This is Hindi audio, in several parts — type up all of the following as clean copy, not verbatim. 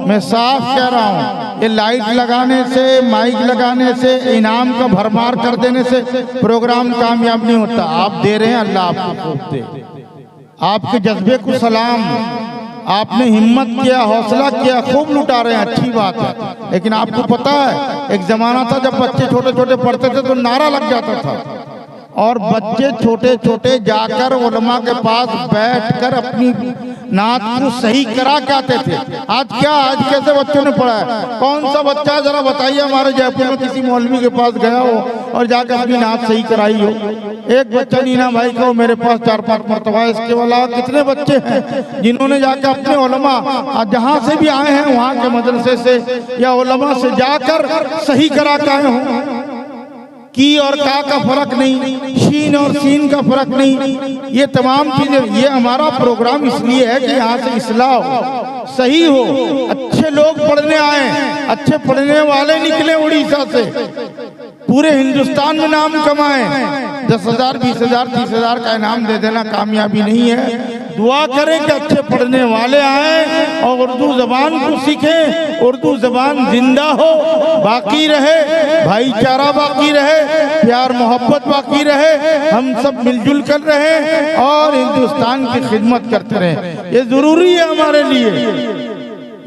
मैं साफ कह रहा हूँ, ये लाइट लगाने से, माइक लगाने से, इनाम का भरमार कर देने से प्रोग्राम कामयाब नहीं होता। आप दे रहे हैं, अल्लाह आपको खूब दे। आपके जज्बे को सलाम, आपने हिम्मत किया, हौसला किया, खूब लुटा रहे हैं, अच्छी बात है। लेकिन आपको पता है, एक जमाना था जब बच्चे छोटे छोटे पढ़ते थे तो नारा लग जाता था, और बच्चे छोटे छोटे जाकर उलमा के पास बैठकर अपनी नात को सही करा के आते थे। आज क्या, आज कैसे बच्चों ने पढ़ा है? कौन सा बच्चा जरा बताइए हमारे जयपुर में किसी मौलवी के पास गया हो और जाकर अपनी नात सही कराई हो? एक बच्चा नीना भाई का मेरे पास 4-5 मरतबा। इसके अलावा कितने बच्चे हैं जिन्होंने जाकर अपने उलमा जहाँ से भी आए हैं, वहाँ के मदरसे से या उलमा से जाकर सही करा के आए हों। की और का फर्क नहीं, शीन और सीन का फर्क नहीं, ये तमाम चीजें। ये हमारा प्रोग्राम इसलिए है कि यहाँ से इस्लाह हो, सही हो, अच्छे लोग पढ़ने आए, अच्छे पढ़ने वाले निकले उड़ीसा से, पूरे हिंदुस्तान में नाम कमाए। 10,000, 20,000, 30,000 का इनाम दे देना कामयाबी नहीं है। दुआ करें कि अच्छे पढ़ने वाले आए और उर्दू जबान को सीखें, उर्दू जबान जिंदा हो, बाकी रहे, भाईचारा बाकी रहे, प्यार मोहब्बत बाकी रहे, हम सब मिलजुल कर रहे और हिंदुस्तान की खिदमत करते रहें। ये जरूरी है हमारे लिए।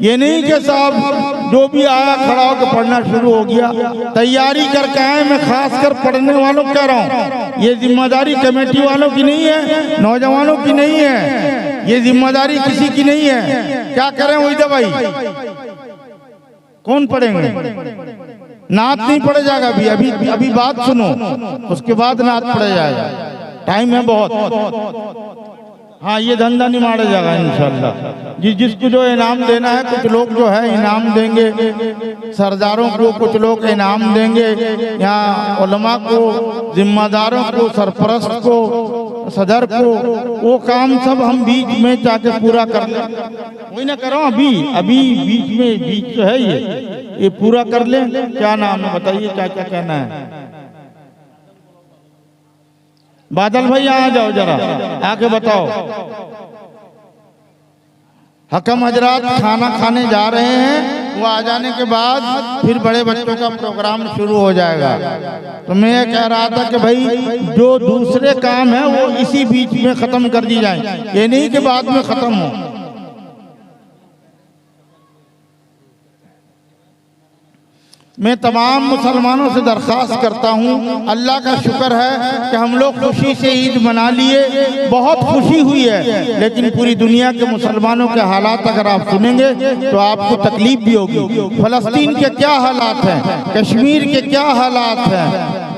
ये नहीं कि साहब जो भी आया खड़ा होकर पढ़ना शुरू हो गया। तैयारी करके आए, मैं खासकर पढ़ने वालों को कह रहा हूँ, ये जिम्मेदारी कमेटी वालों की नहीं है, नौजवानों की नहीं है, ये जिम्मेदारी किसी की नहीं है। क्या करें वही भाई, कौन पढ़ेंगे? नात नहीं पढ़े जाएगा अभी बात सुनो, उसके बाद नात पढ़े जाएगा, टाइम है बहुत। हाँ, ये धंधा नहीं मारा जाएगा इंशाल्लाह। जिसको जो इनाम देना है, कुछ लोग जो है इनाम देंगे सरदारों को, कुछ लोग इनाम देंगे यहाँ उलमा को, जिम्मेदारों को, सरपरस्त को, सदर को। वो काम सब हम बीच में जाके पूरा कर लें। वही ना करो, अभी बीच जो है ये पूरा कर लें। क्या नाम है बताइए, क्या क्या कहना है? बादल भाई आ जाओ, जरा आके बताओ। हकम हजरात खाना खाने जा रहे हैं, वो आ जाने के बाद फिर बड़े बच्चों का प्रोग्राम शुरू हो जाएगा। तो मैं ये कह रहा था कि भाई जो दूसरे काम है वो इसी बीच में खत्म कर दी जाए, ये नहीं कि बाद में खत्म हो। मैं तमाम मुसलमानों से दरख्वास्त करता हूँ, अल्लाह का शुक्र है कि हम लोग खुशी से ईद मना लिए, बहुत खुशी हुई है। लेकिन पूरी दुनिया के मुसलमानों के हालात अगर आप सुनेंगे तो आपको तकलीफ भी होगी। फलस्तीन के क्या हालात हैं, कश्मीर के क्या हालात हैं,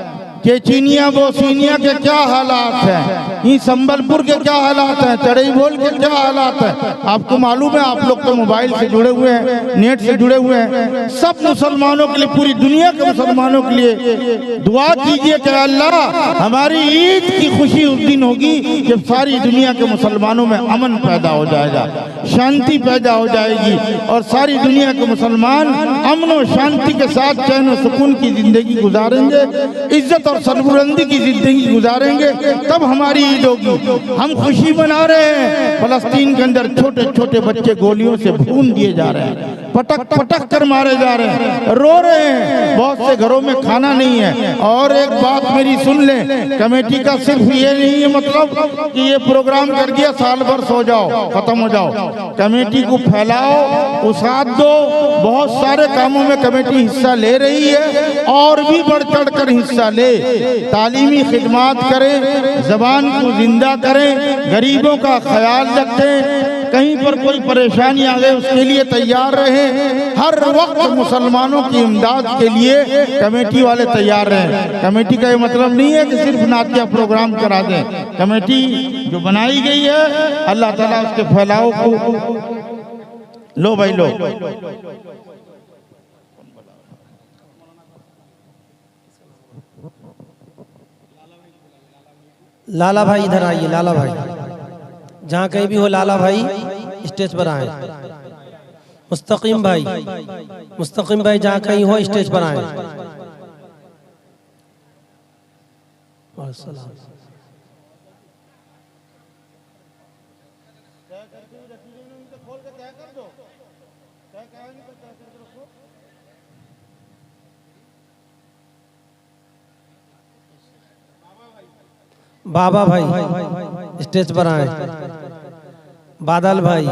चेचीनिया बोस्निया के क्या हालात हैं, ये संबलपुर के क्या हालात हैं, चढ़ई-बोल के क्या हालात हैं। आपको मालूम है, आप लोग तो मोबाइल से जुड़े हुए हैं, नेट से जुड़े हुए हैं। सब मुसलमानों के लिए, पूरी दुनिया के मुसलमानों के लिए दुआ कीजिए कि अल्लाह, हमारी ईद की खुशी उस दिन होगी जब सारी दुनिया के मुसलमानों में अमन पैदा हो जाएगा, शांति पैदा हो जाएगी और सारी दुनिया के मुसलमान अमन और शांति के साथ चैन और सुकून की जिंदगी गुजारेंगे, इज्जत और सरबुलंदी की जिंदगी गुजारेंगे, तब हमारी ईद होगी। हम खुशी मना रहे हैं, फलस्तीन के अंदर छोटे छोटे बच्चे गोलियों से भून दिए जा रहे हैं, पटक पटक कर मारे जा रहे हैं, रो रहे हैं, बहुत से घरों में खाना नहीं है। और एक बात मेरी सुन लें, कमेटी का सिर्फ ये नहीं है मतलब कि ये प्रोग्राम कर दिया साल भर सो जाओ, खत्म हो जाओ। कमेटी को फैलाओ, उसात दो, बहुत सारे कामों में कमेटी हिस्सा ले रही है और भी बढ़ चढ़ कर हिस्सा ले। तालीमी खिदमात करें, जबान को जिंदा करें, गरीबों का ख्याल रखें, कहीं पर कोई परेशानी आ गए उसके लिए तैयार रहें। हर वक्त मुसलमानों की इमदाद के लिए कमेटी वाले तैयार रहें। कमेटी का ये मतलब नहीं है कि सिर्फ नातिया प्रोग्राम करा दें। कमेटी जो बनाई गई है, अल्लाह ताला उसके फैलाव को लो भाई लो। लाला भाई इधर आइए, लाला भाई जहाँ कहीं भी हो, लाला भाई स्टेज पर आए। मुस्तकीम भाई जहाँ कहीं हो स्टेज पर आए। बाबा भाई स्टेज पर आए। बादल भाई,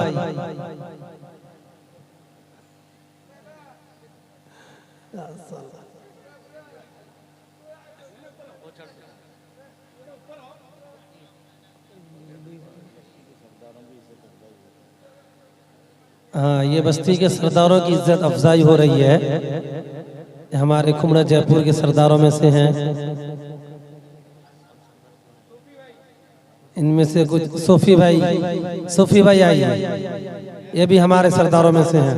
हाँ, ये बस्ती के सरदारों की इज्जत अफजाई हो रही है। हमारे कुमड़ा जयपुर के सरदारों में से हैं। इनमें से कुछ सूफी भाई आइए, ये भी हमारे सरदारों में से हैं।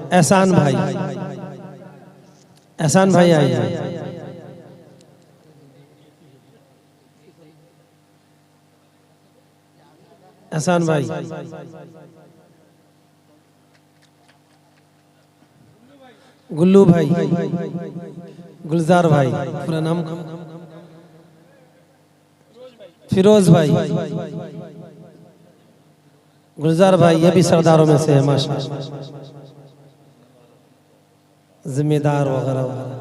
एहसान भाई आइए। एहसान भाई, गुल्लू भाई, गुलजार भाई, पूरा नाम फिरोज भाई, गुलजार भाई, ये भी सरदारों में से है माशाल्लाह, जिम्मेदार वगैरह वगैरह।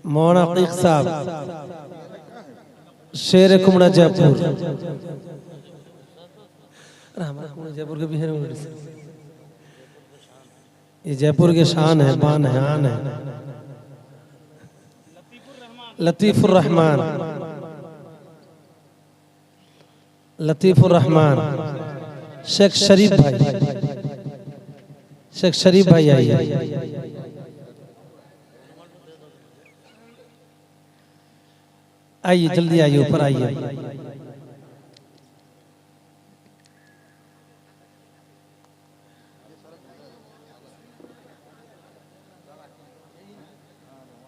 मौलाना अकीक साहब, शेर कुमड़ा जयपुर। हमारा कुमड़ा जयपुर के भी है, ये जयपुर के शान है, बान है, आन है। लतीफुर रहमान, शेख शरीफ भाई आइए। आइए, जल्दी आइए, ऊपर आइए।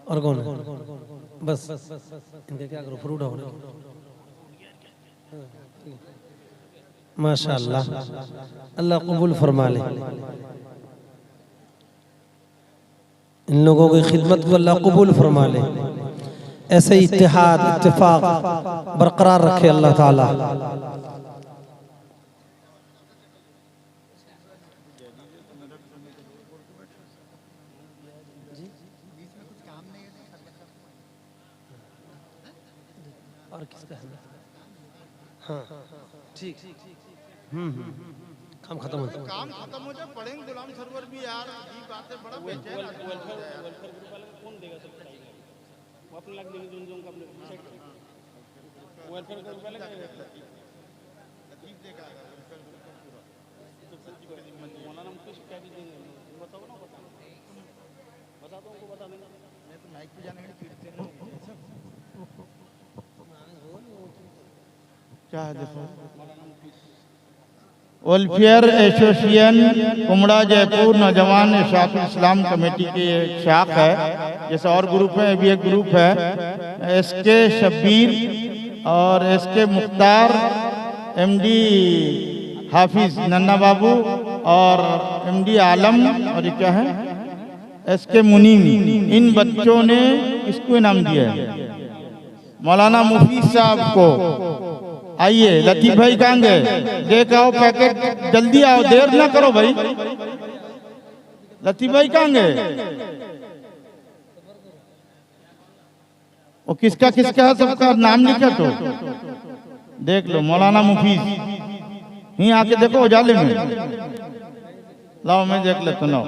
और कौन है? बस इनके क्या करो, फ्रूट हो माशाअल्लाह, अल्लाह कबूल फरमा ले। इन लोगों की खिदमत को अल्लाह कबूल फरमा ले। ऐसे इत्तेहाद इत्तेफाक बरकरार रखे अल्लाह ताला। और किसका है? हाँ ठीक, काम खत्म हो जाए, पढ़ेंगे गुलाम सरवर भी यार, ये बातें बड़ा बेचैन कौन देगा सब पढ़ाई, वो अपने लग देंगे जो उनका अपने सेट वेलफेयर ग्रुप वाले लतीफ देगा वेलफेयर ग्रुप का पूरा तो सच्ची बड़ी जिम्मेदारी मौलाना मुफ्ती क्या भी देंगे, बताओ ना, बता दो उनको, बता देना। मैं तो माइक पे जाने के लिए फिरते नहीं क्या है। देखो, वेलफेयर एसोसिएशन कुमड़ा जयपुर नौजवान इरशादुल इस्लाम कमेटी की एक शाख है। जैसे और ग्रुप है, भी एक ग्रुप है, एसके शब्बीर और एसके मुख्तार, एमडी हाफिज नन्ना बाबू और एमडी आलम, और ये क्या है, एसके मुनीम। इन बच्चों ने इसको इनाम दिया है मौलाना मुफीद साहब को। आइए, लतीफ भाई कहाँ गए? देख आओ पैकेट, जल्दी आओ, देर ना करो भाई। लतीफ भाई कहाँ गए? वो किसका है, सबका नाम लिखा तो देख लो। मौलाना मुफीज यहीं आके देखो, उजाले में लाओ, मैं देख लेता हूँ,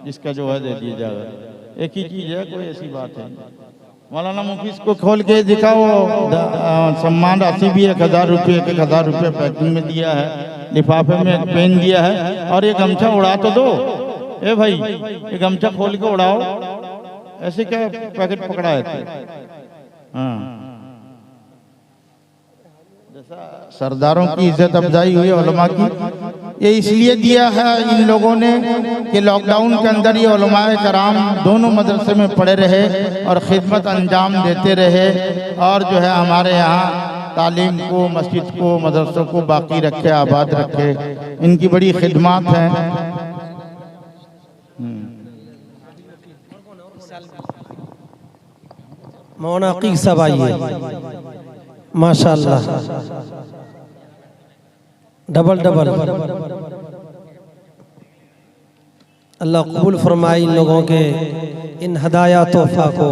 जिसका जो है दे दिया जाएगा। एक ही चीज है, कोई ऐसी बात है। मौलाना मुफीज को खोल के दिखाओ। सम्मान राशि भी 1000 रुपये, 1000 रुपये पैकिंग में दिया है, लिफाफे में एक पेन दिया है, और ये गमछा उड़ा तो दो। ए भाई, ये गमछा खोल के उड़ाओ, ऐसे क्या पैकेट पकड़ा है? हाँ, सरदारों की इज्जत अफजाई हुई उलमा की, ये इसलिए दिया है इन लोगों ने कि लॉकडाउन के अंदर ये उलमाए कराम दोनों मदरसे में पढ़े रहे और खिदमत अंजाम देते रहे, और जो है हमारे यहाँ तालीम को, मस्जिद को, मदरसों को बाकी रखे, आबाद रखे। इनकी बड़ी खिदमत है। मौलाना अकीक साहब आइए, माशाअल्लाह, डबल अल्लाह कबूल फरमाए इन लोगों के इन हदाया तोहफा को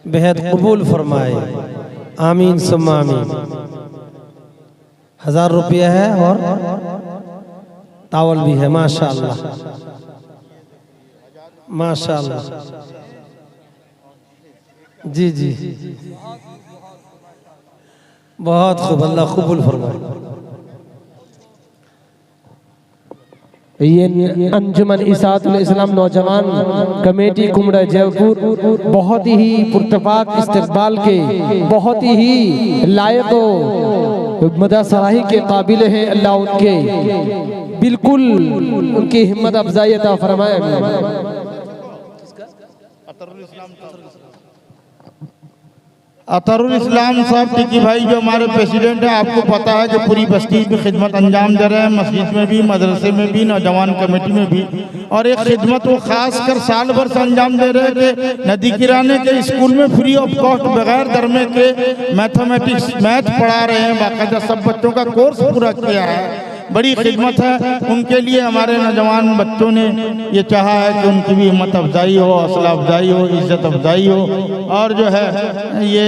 बेहद कबूल फरमाए, आमीन सुम्मा आमीन। 1000 रुपया है और टावल भी है, माशाअल्लाह माशाअल्लाह। जी जी बहुत खूब, अल्लाह कबूल फरमाए। ये अंजुमन इसातुल इस्लाम नौजवान कमेटी कुमड़ा जयपुर बहुत ही पुरतफाक इस्तकबाल के, बहुत ही लायक मदासराही के काबिल हैं। अल्लाह उनके बिल्कुल उनकी हिम्मत अफजाई अता फरमाए। अतरुल इस्लाम साहब टिकी भाई जो हमारे प्रेसिडेंट हैं, आपको पता है कि पूरी बस्ती में खिदमत अंजाम दे रहे हैं, मस्जिद में भी, मदरसे में भी, नौजवान कमेटी में भी। और एक खिदमत वो खास कर साल भर से अंजाम दे रहे हैं कि नदी किराने के स्कूल में फ्री ऑफ कॉस्ट बगैर दरमे के मैथमेटिक्स मैथ पढ़ा रहे हैं, बाकायदा सब बच्चों का कोर्स पूरा किया है। बड़ी खिदमत है उनके लिए। हमारे नौजवान बच्चों ने ये चाहा है कि उनकी भी हिम्मत अफजाई हो, हौसला अफजाई हो, इज्जत अफजाई हो। और जो है ये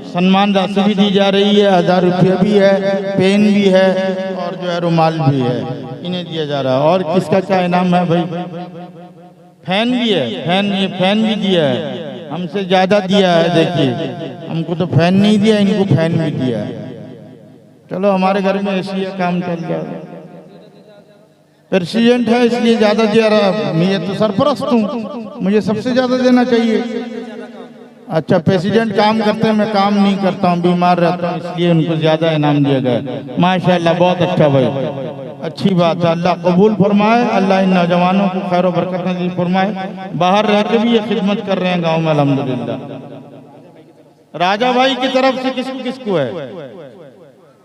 सम्मान राशि भी दी जा रही है, 1000 रुपये भी है, पेन भी है और जो है रुमाल भी है, इन्हें दिया जा रहा है। और किसका क्या इनाम है भाई? फैन भी है, ये फैन भी दिया है, हमसे ज़्यादा दिया है। देखिए हमको तो फैन नहीं दिया, इनको फैन भी दिया है। चलो हमारे घर में ऐसी है, काम चल जाए। प्रेसिडेंट है इसलिए ज़्यादा दे रहा, मैं तो सरपरस्त हूँ, मुझे सबसे ज़्यादा देना चाहिए। अच्छा प्रेसिडेंट काम करते हैं, मैं काम नहीं करता हूँ, बीमार रहता हूँ, इसलिए उनको ज़्यादा इनाम दिया गया। माशाल्लाह बहुत अच्छा भाई, अच्छी बात है। अल्लाह कबूल फरमाए, अल्लाह इन नौजवानों को खैर और बरकत नसीब फरमाए। बाहर रह के भी ये खिदमत कर रहे हैं गाँव में अल्हम्दुलिल्लाह। राजा भाई की तरफ से किसको है?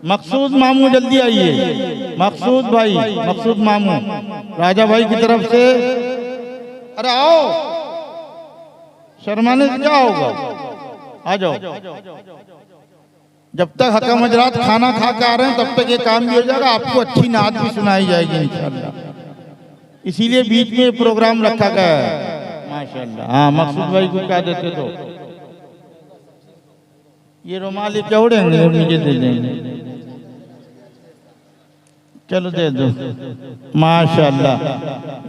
मकसूद मामू जल्दी आइए, मकसूद भाई, मकसूद मामू राजा भाई की तरफ से। अरे आओ, शर्माने से क्या होगा, आ जाओ। जब तक हकम हजरात खाना खा के आ रहे हैं तब तक ये काम भी हो जाएगा, आपको अच्छी नात भी सुनाई जाएगी इंशाअल्लाह। इसीलिए बीच में प्रोग्राम रखा गया है माशाअल्लाह। हाँ मकसूद भाई को क्या देते तो ये रुमाल क्या उड़ेंगे, मुझे दे देंगे, चलो दे दो माशाअल्लाह।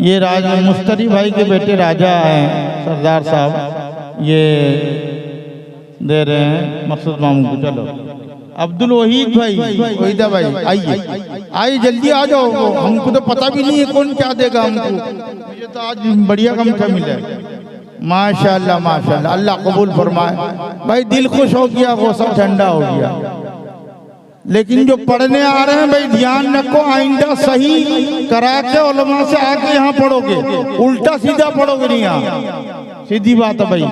ये राजा मुस्तरी भाई के बेटे राजा हैं सरदार साहब, ये दे रहे हैं मकसूद मामू को। चलो अब्दुल वहीद भाई, वहीदा भाई आइए जल्दी आ जाओ, हमको तो पता भी नहीं है कौन क्या देगा हमको, मुझे तो आज बढ़िया गमछा मिला है माशाअल्लाह माशाअल्लाह। अल्लाह कबूल फरमाए भाई, दिल खुश हो गया, वो सब ठंडा हो गया। लेकिन जो पढ़ने आ रहे हैं भाई ध्यान रखो, आइंदा सही करा के उलमा से आके यहाँ पढ़ोगे, उल्टा सीधा पढ़ोगे नहीं यहाँ, सीधी बात है भाई।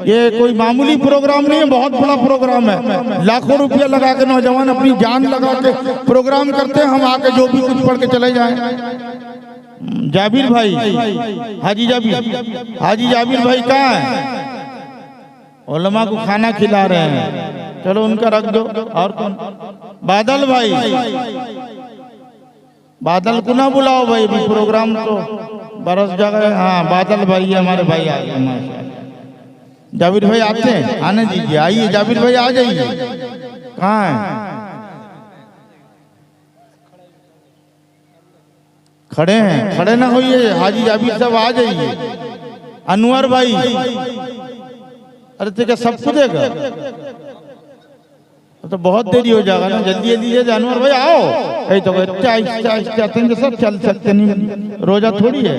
ये कोई मामूली प्रोग्राम नहीं है, बहुत बड़ा प्रोग्राम है। लाखों रुपया लगा के नौजवान अपनी जान लगा के प्रोग्राम करते हैं, हम आके जो भी कुछ पढ़ के चले जाएं। जाबिर भाई, हाजी जाबिर भाई कहाँ है? उलमा को खाना खिला रहे हैं, चलो उनका रख दो। और कौन? बादल भाई, बादल को ना बुलाओ भाई, प्रोग्राम तो बरस जगह। हाँ बादल भाई हमारे भाई आ गए माशाअल्लाह। जाबिर भाई आते हैं, आने दीजिए, आइए जाबिर भाई आ जाइए। कहाँ है? खड़े हैं, खड़े ना होइए, हाजी जाबिर साहब आ जाइए। अनवर भाई, अरे तो क्या सबको देगा? तो बहुत देरी हो जाएगा ना, जल्दी जल्दी जानवर भाई आओ। ऐ तो सब चल सकते नहीं, रोजा थोड़ी है।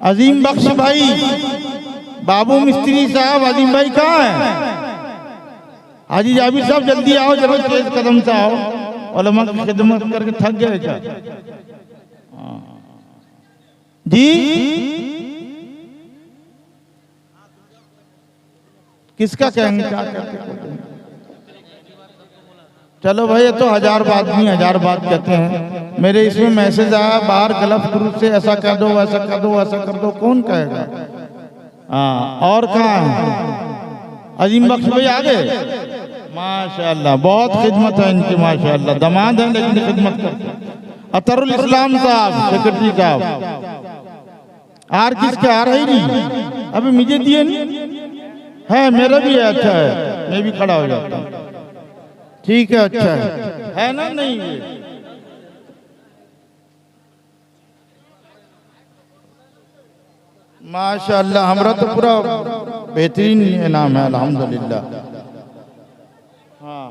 अजीम बख्श भाई, बाबू मिस्त्री साहब, अजीम भाई कहाँ है? हाजी जाबिर साहब जल्दी आओ, जरा तेज कदम से आओ, उलमा की खिदमत करके थक गए क्या जी? किसका कहेंगे, क्या कहते? चलो भाई ये तो 1000 बात नहीं, 1000 बात कहते हैं। मेरे इसमें मैसेज आया बाहर गलत ग्रुप से, ऐसा कर दो वैसा कर दो वैसा कर दो, कौन कहेगा? हाँ और कहाँ है? अजीम बख्श भाई आ गए माशाअल्लाह, बहुत खिदमत है इनकी माशाअल्लाह। दमाद है लेकिन खिदमत करते हैं। अतरुल इस्लाम साहब, सेक्रेटरी साहब। आर किसके आ रही नहीं, अभी मुझे दिए नहीं है, मेरा भी है। अच्छा है, मैं भी खड़ा हो जाता हूँ। ठीक है, अच्छा है ना? नहीं ये माशाअल्लाह, हमारा तो पूरा बेहतरीन इनाम है अल्हम्दुलिल्लाह। हाँ,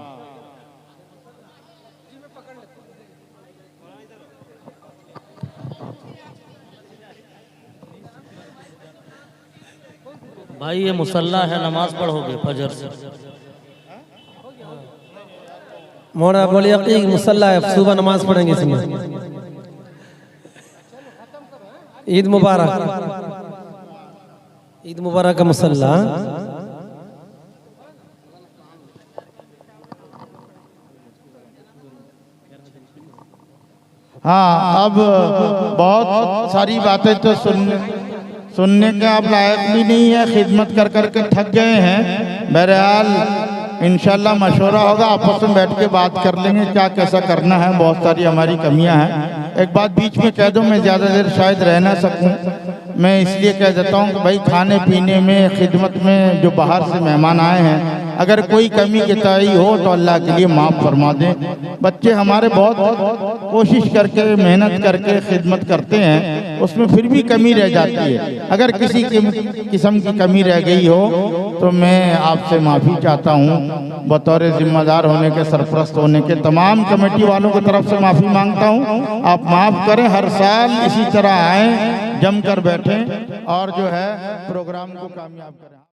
भाई ये मुसल्ला है, नमाज पढ़ोगे फजर से? मोड़ा बोलिए कि मुसल्ला है, सुबह नमाज पढ़ेंगे इसमें। ईद मुबारक, ईद मुबारक का मुसल्ला। हाँ, अब बहुत सारी बातें तो सुनने के आप लायक भी नहीं है, खिदमत कर कर के थक गए हैं। बहरहाल इंशाल्लाह मशवरा होगा, आपस में बैठ के बात कर लेंगे क्या कैसा करना है। बहुत सारी हमारी कमियां हैं। एक बात बीच में कह दो, मैं ज़्यादा देर शायद रह ना सकूं, मैं इसलिए कह देता हूं कि भाई खाने पीने में, खिदमत में जो बाहर से मेहमान आए हैं, अगर कोई कमी कोताही हो तो अल्लाह के लिए माफ़ फरमा दें। बच्चे हमारे बहुत कोशिश करके, मेहनत करके खिदमत करते हैं, उसमें फिर भी कमी रह जाती है। अगर किसी किस्म की कमी रह गई हो तो मैं आपसे माफ़ी चाहता हूँ। बतौर जिम्मेदार होने के, सरपरस्त होने के, तमाम कमेटी वालों की तरफ से माफ़ी मांगता हूँ। आप माफ़ करें, हर साल इसी तरह आएँ, जम कर बैठें और जो है प्रोग्राम को कामयाब करें।